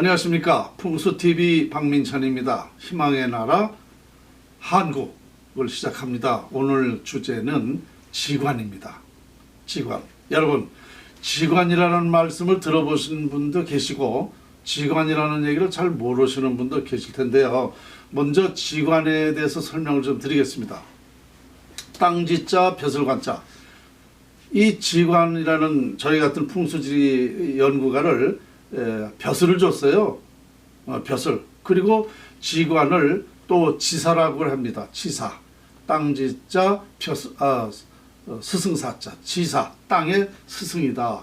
안녕하십니까. 풍수TV 박민찬입니다. 희망의 나라 한국을 시작합니다. 오늘 주제는 지관입니다. 지관. 여러분, 지관이라는 말씀을 들어보신 분도 계시고 지관이라는 얘기를 잘 모르시는 분도 계실 텐데요. 먼저 지관에 대해서 설명을 좀 드리겠습니다. 땅지자 벼슬관자. 이 지관이라는 저희 같은 풍수지리 연구가를 벼슬을 줬어요. 벼슬. 그리고 지관을 또 지사라고 합니다. 지사. 땅지자 스승사자. 지사. 땅의 스승이다.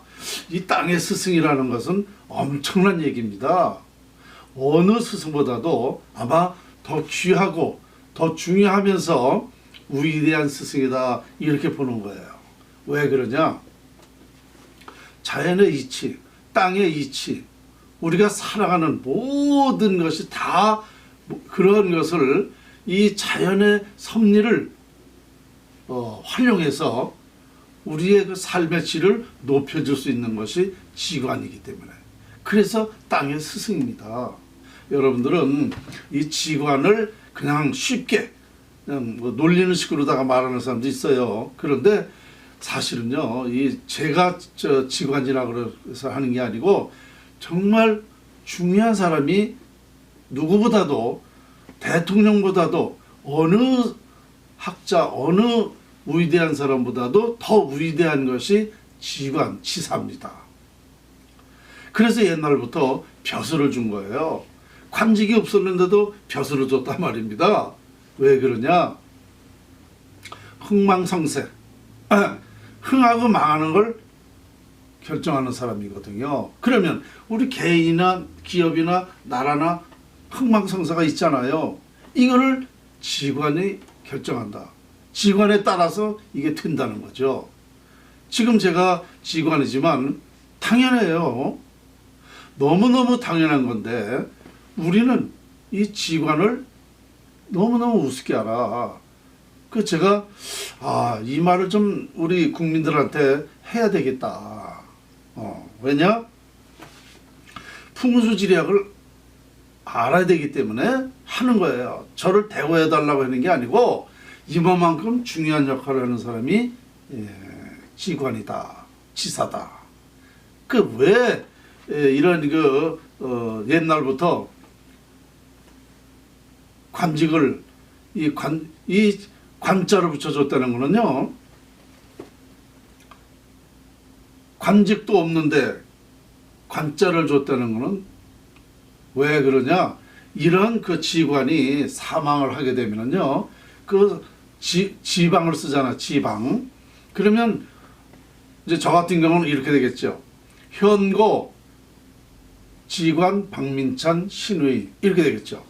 이 땅의 스승이라는 것은 엄청난 얘기입니다. 어느 스승보다도 아마 더 귀하고 더 중요하면서 위대한 스승이다. 이렇게 보는 거예요. 왜 그러냐? 자연의 이치, 땅의 이치, 우리가 살아가는 모든 것이 다 그런 것을 이 자연의 섭리를 활용해서 우리의 그 삶의 질을 높여줄 수 있는 것이 지관이기 때문에, 그래서 땅의 스승입니다. 여러분들은 이 지관을 그냥 쉽게 그냥 뭐 놀리는 식으로다가 말하는 사람도 있어요. 그런데 사실은요, 이 제가 지관이라고 해서 하는 게 아니고 정말 중요한 사람이 누구보다도, 대통령보다도, 어느 학자, 어느 위대한 사람보다도 더 위대한 것이 지관, 지사입니다. 그래서 옛날부터 벼슬을 준 거예요. 관직이 없었는데도 벼슬을 줬단 말입니다. 왜 그러냐? 흥망성쇠. 흥하고 망하는 걸 결정하는 사람이거든요. 그러면 우리 개인이나 기업이나 나라나 흥망성쇠가 있잖아요. 이거를 지관이 결정한다. 지관에 따라서 이게 된다는 거죠. 지금 제가 지관이지만 당연해요. 너무너무 당연한 건데 우리는 이 지관을 너무너무 우습게 알아. 그 제가 이 말을 좀 우리 국민들한테 해야 되겠다. 왜냐? 풍수지리학을 알아야 되기 때문에 하는 거예요. 저를 대우해 달라고 하는 게 아니고 이만큼 중요한 역할을 하는 사람이 지관이다, 지사다. 그 왜 이런 옛날부터 관직을 이 관자를 붙여줬다는 거는요, 관직도 없는데 관자를 줬다는 거는 왜 그러냐? 이런 그 지관이 사망을 하게 되면은요, 그 지방을 쓰잖아, 지방. 그러면 이제 저 같은 경우는 이렇게 되겠죠. 현고, 지관, 박민찬, 신의 이렇게 되겠죠.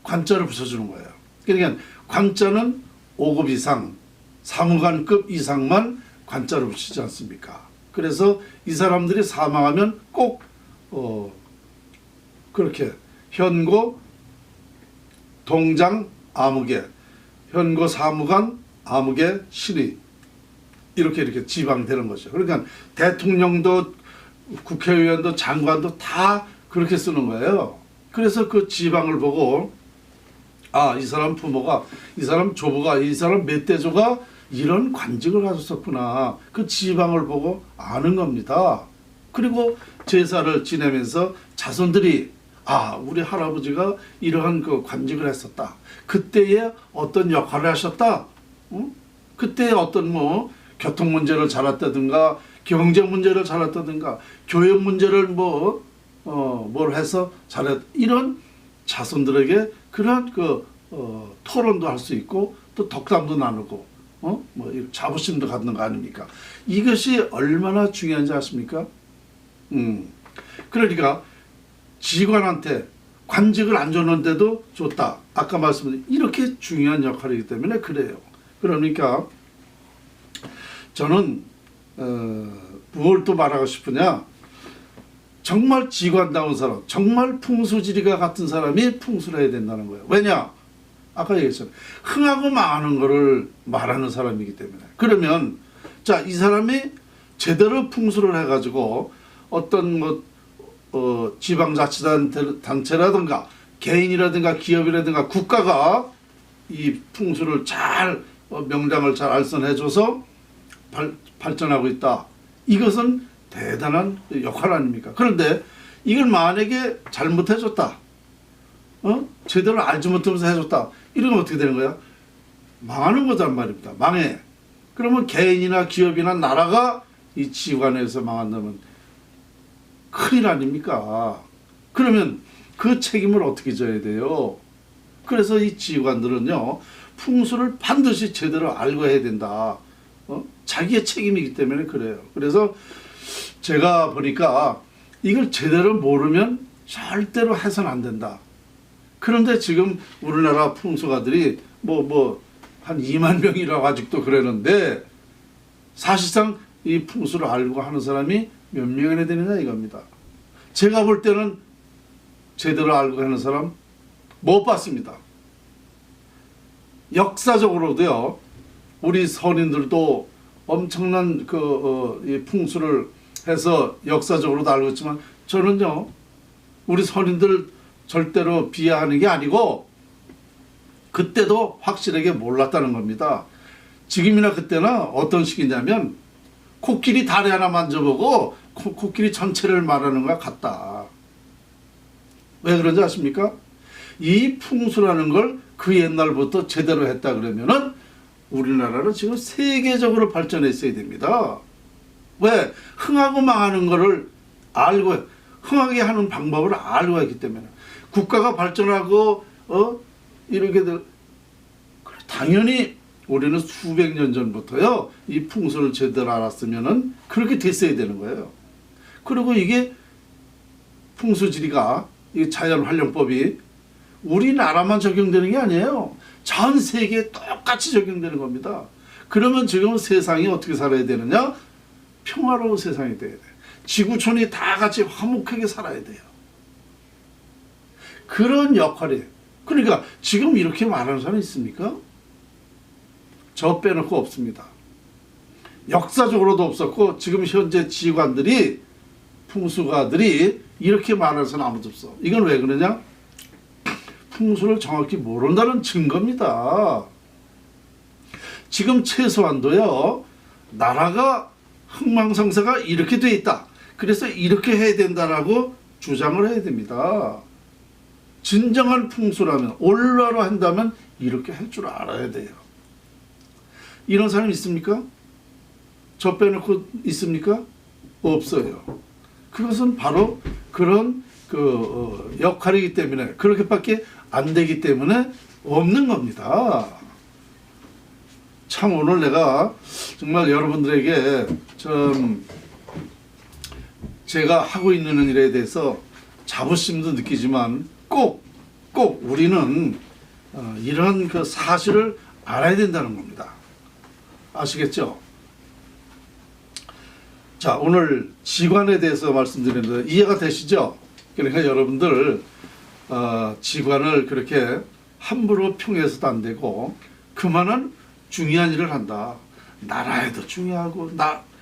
관자를 붙여주는 거예요. 그러니까 관자는 5급 이상, 사무관급 이상만 관자를 붙이지 않습니까? 그래서 이 사람들이 사망하면 꼭 그렇게 현고, 동장, 아무개, 현고, 사무관, 아무개, 신의 이렇게 지방되는 거죠. 그러니까 대통령도 국회의원도 장관도 다 그렇게 쓰는 거예요. 그래서 그 지방을 보고 이 사람 부모가, 이 사람 조부가, 이 사람 멧돼조가 이런 관직을 가졌었구나. 그 지방을 보고 아는 겁니다. 그리고 제사를 지내면서 자손들이 우리 할아버지가 이러한 그 관직을 했었다. 그때에 어떤 역할을 하셨다. 그때에 어떤 교통 문제를 잘했다든가, 경제 문제를 잘했다든가, 교육 문제를 뭘 해서 잘했, 이런 자손들에게 그런 토론도 할 수 있고 또 덕담도 나누고 자부심도 갖는 거 아닙니까? 이것이 얼마나 중요한지 아십니까? 그러니까 지관한테 관직을 안 줬는데도 줬다. 아까 말씀드린 이렇게 중요한 역할이기 때문에 그래요. 그러니까 저는 뭘 또 말하고 싶으냐? 정말 지관다운 사람, 정말 풍수지리가 같은 사람이 풍수를 해야 된다는 거예요. 왜냐? 아까 얘기했잖아요. 흥하고 망하는 거를 말하는 사람이기 때문에. 그러면 자, 이 사람이 제대로 풍수를 해가지고 어떤 지방자치단체라든가 개인이라든가 기업이라든가 국가가 이 풍수를 잘 명량을 잘 알선해줘서 발전하고 있다. 이것은 대단한 역할 아닙니까? 그런데 이걸 만약에 잘못해줬다, 제대로 알지 못하면서 해줬다, 이러면 어떻게 되는 거야? 망하는 거란 말입니다. 망해. 그러면 개인이나 기업이나 나라가 이 지관에서 망한다면 큰일 아닙니까? 그러면 그 책임을 어떻게 져야 돼요? 그래서 이 지휘관들은요, 풍수를 반드시 제대로 알고 해야 된다. 자기의 책임이기 때문에 그래요. 그래서 제가 보니까 이걸 제대로 모르면 절대로 해서는 안 된다. 그런데 지금 우리나라 풍수가들이 한 2만 명이라고 아직도 그러는데, 사실상 이 풍수를 알고 하는 사람이 몇 명이나 되느냐 이겁니다. 제가 볼 때는 제대로 알고 하는 사람 못 봤습니다. 역사적으로도요, 우리 선인들도 엄청난 이 풍수를 해서 역사적으로도 알고 있지만, 저는요, 우리 선인들 절대로 비하하는 게 아니고 그때도 확실하게 몰랐다는 겁니다. 지금이나 그때나 어떤 식이냐면 코끼리 다리 하나 만져보고 코끼리 전체를 말하는 것 같다. 왜 그런지 아십니까? 이 풍수라는 걸 그 옛날부터 제대로 했다 그러면은 우리나라는 지금 세계적으로 발전했어야 됩니다. 왜? 흥하고 망하는 거를 알고, 흥하게 하는 방법을 알고 했기 때문에. 국가가 발전하고 이렇게 당연히 우리는 수백 년 전부터요, 이 풍수를 제대로 알았으면은 그렇게 됐어야 되는 거예요. 그리고 이게 풍수지리가, 이 자연활용법이 우리나라만 적용되는 게 아니에요. 전 세계에 똑같이 적용되는 겁니다. 그러면 지금 세상이 어떻게 살아야 되느냐? 평화로운 세상이 돼야 돼. 지구촌이 다 같이 화목하게 살아야 돼요. 그런 역할이에요. 그러니까 지금 이렇게 말하는 사람이 있습니까? 저 빼놓고 없습니다. 역사적으로도 없었고, 지금 현재 지휘관들이, 풍수가들이 이렇게 말하는 사람 아무도 없어. 이건 왜 그러냐? 풍수를 정확히 모른다는 증거입니다. 지금 최소한도요, 나라가 흥망성쇠가 이렇게 돼 있다, 그래서 이렇게 해야 된다라고 주장을 해야 됩니다. 진정한 풍수라면, 올바로 한다면 이렇게 할 줄 알아야 돼요. 이런 사람 있습니까? 저 빼놓고 있습니까? 없어요. 그것은 바로 그런 역할이기 때문에, 그렇게밖에 안 되기 때문에 없는 겁니다. 참, 오늘 내가 정말 여러분들에게 좀 제가 하고 있는 일에 대해서 자부심도 느끼지만 꼭 우리는 이런 그 사실을 알아야 된다는 겁니다. 아시겠죠? 자, 오늘 지관에 대해서 말씀드렸는데 이해가 되시죠? 그러니까 여러분들 지관을 그렇게 함부로 평해서도 안 되고, 그만한 중요한 일을 한다. 나라에도 중요하고,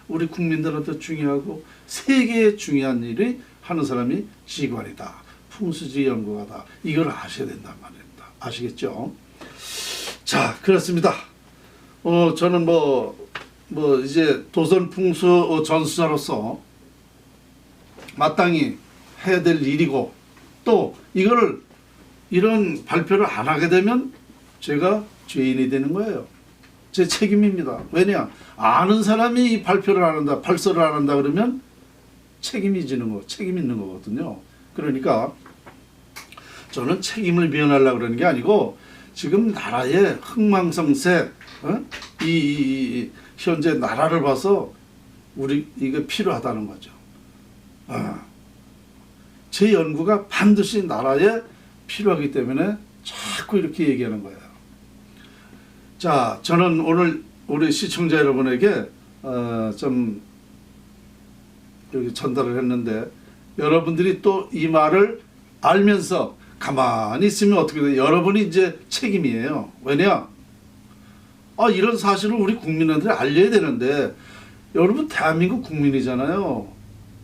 우리 국민들한테 중요하고, 세계에 중요한 일을 하는 사람이 지관이다. 풍수지 연구가다. 이걸 아셔야 된단 말입니다. 아시겠죠? 자, 그렇습니다. 저는 이제 도선 풍수 전수자로서 마땅히 해야 될 일이고, 또 이런 발표를 안 하게 되면 제가 죄인이 되는 거예요. 제 책임입니다. 왜냐? 아는 사람이 이 발표를 안 한다, 발설을 안 한다 그러면 책임 있는 거거든요. 그러니까 저는 책임을 미연하려고 그러는 게 아니고, 지금 나라의 흥망성쇠, 이 현재 나라를 봐서 이게 필요하다는 거죠. 제 연구가 반드시 나라에 필요하기 때문에 자꾸 이렇게 얘기하는 거예요. 자, 저는 오늘 우리 시청자 여러분에게 좀 이렇게 전달을 했는데, 여러분들이 또 이 말을 알면서 가만히 있으면 어떻게 돼요? 여러분이 이제 책임이에요. 왜냐? 이런 사실을 우리 국민들이 알려야 되는데, 여러분 대한민국 국민이잖아요.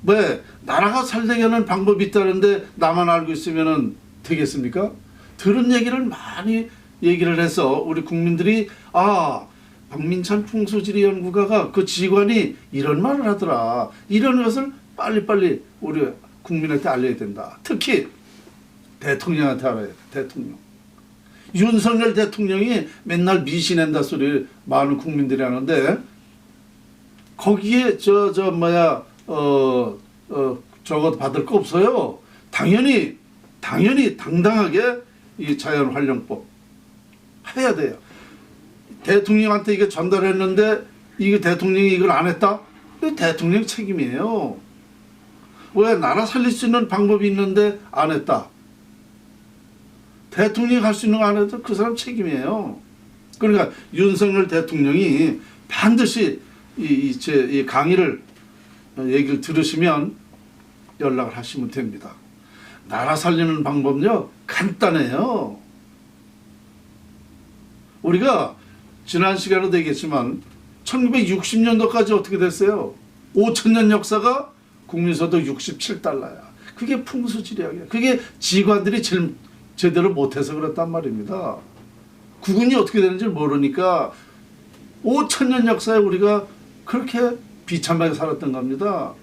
왜 나라가 살되게 하는 방법이 있다는데 나만 알고 있으면 되겠습니까? 들은 얘기를 많이 얘기를 해서 우리 국민들이 박민찬 풍수지리연구가가 그 지관이 이런 말을 하더라. 이런 것을 빨리빨리 우리 국민한테 알려야 된다. 특히 대통령한테 알아야 돼. 대통령. 윤석열 대통령이 맨날 미신한다 소리를 많은 국민들이 하는데 거기에 저거 받을 거 없어요. 당연히 당당하게 이 자연환경법 해야 돼요. 대통령한테 이게 전달했는데 이게 대통령이 이걸 안 했다? 대통령 책임이에요. 왜 나라 살릴 수 있는 방법이 있는데 안 했다? 대통령이 할 수 있는 거 안 해도 그 사람 책임이에요. 그러니까 윤석열 대통령이 반드시 이 강의를 얘기를 들으시면 연락을 하시면 됩니다. 나라 살리는 방법은요 간단해요. 우리가 지난 시간에도 얘기했지만 1960년도까지 어떻게 됐어요? 5천년 역사가 국민소득 67달러야. 그게 풍수지리학이야. 그게 지관들이 제대로 못해서 그랬단 말입니다. 국은이 어떻게 되는지 모르니까 5천년 역사에 우리가 그렇게 비참하게 살았던 겁니다.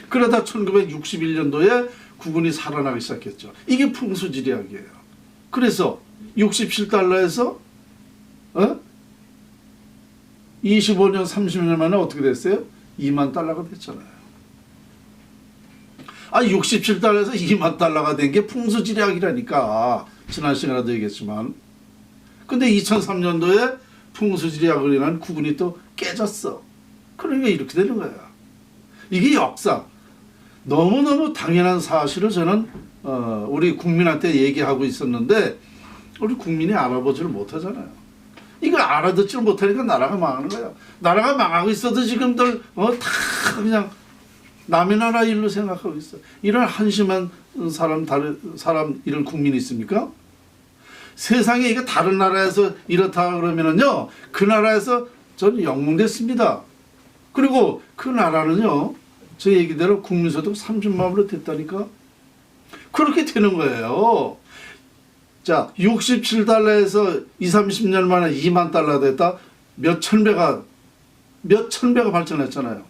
그러다 1961년도에 국은이 살아나기 시작했죠. 이게 풍수지리학이에요. 그래서 67달러에서 25년 30년 만에 어떻게 됐어요? 2만 달러가 됐잖아요. 67달러에서 2만 달러가 된 게 풍수지리학이라니까. 지난 시간에도 얘기했지만. 근데 2003년도에 풍수지리학을 인한 국은이 또 깨졌어. 그러니까 이렇게 되는 거야. 이게 역사. 너무너무 당연한 사실을 저는 우리 국민한테 얘기하고 있었는데 우리 국민이 알아보지를 못하잖아요. 이걸 알아듣지를 못하니까 나라가 망하는 거예요. 나라가 망하고 있어도 지금들 다 그냥 남의 나라 일로 생각하고 있어. 이런 한심한 사람 이런 국민이 있습니까? 세상에 이거 다른 나라에서 이렇다 그러면은요 그 나라에서 저는 영웅됐습니다. 그리고 그 나라는요 저 얘기대로 국민소득 30만으로 됐다니까. 그렇게 되는 거예요. 자, 67달러에서 20, 30년 만에 2만 달러 됐다. 몇천 배가 발전했잖아요.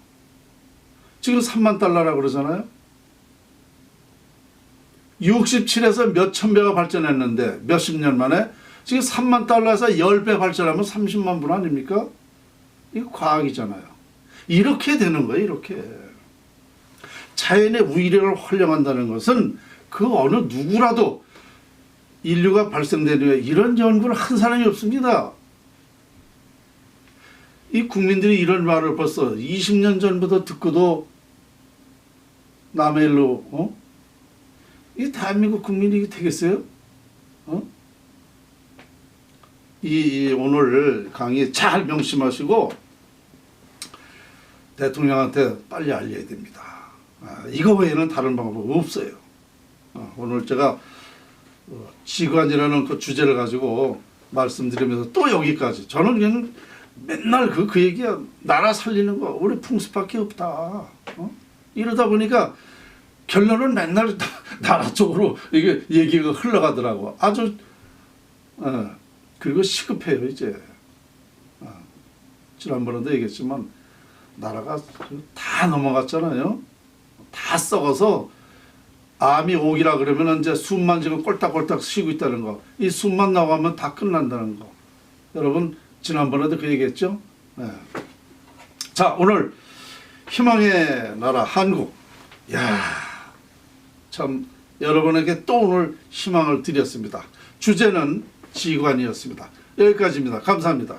지금 3만 달러라고 그러잖아요. 67에서 몇천 배가 발전했는데 몇십 년 만에 지금 3만 달러에서 10배 발전하면 30만 불 아닙니까? 이거 과학이잖아요. 이렇게 되는 거예요. 이렇게. 자연의 위력을 활용한다는 것은 그 어느 누구라도 인류가 발생된 후에 이런 연구를 한 사람이 없습니다. 이 국민들이 이런 말을 벌써 20년 전부터 듣고도 남의 일로 이 대한민국 국민이 이게 되겠어요? 이 오늘 강의 잘 명심하시고 대통령한테 빨리 알려야 됩니다. 이거 외에는 다른 방법이 없어요. 오늘 제가 지관이라는 그 주제를 가지고 말씀드리면서 또 여기까지 저는 그냥 맨날 그 얘기야. 나라 살리는 거 우리 풍수밖에 없다. 이러다 보니까 결론은 맨날 나라 쪽으로 이게 얘기가 흘러가더라고. 아주 그리고 시급해요 이제. 지난번에도 얘기했지만 나라가 다 넘어갔잖아요. 다 썩어서 암이 오기라 그러면 이제 숨만 지금 꼴딱꼴딱 쉬고 있다는 거. 이 숨만 나가면 다 끝난다는 거. 여러분 지난번에도 그 얘기했죠. 자, 오늘 희망의 나라 한국. 참 여러분에게 또 오늘 희망을 드렸습니다. 주제는 지관이었습니다. 여기까지입니다. 감사합니다.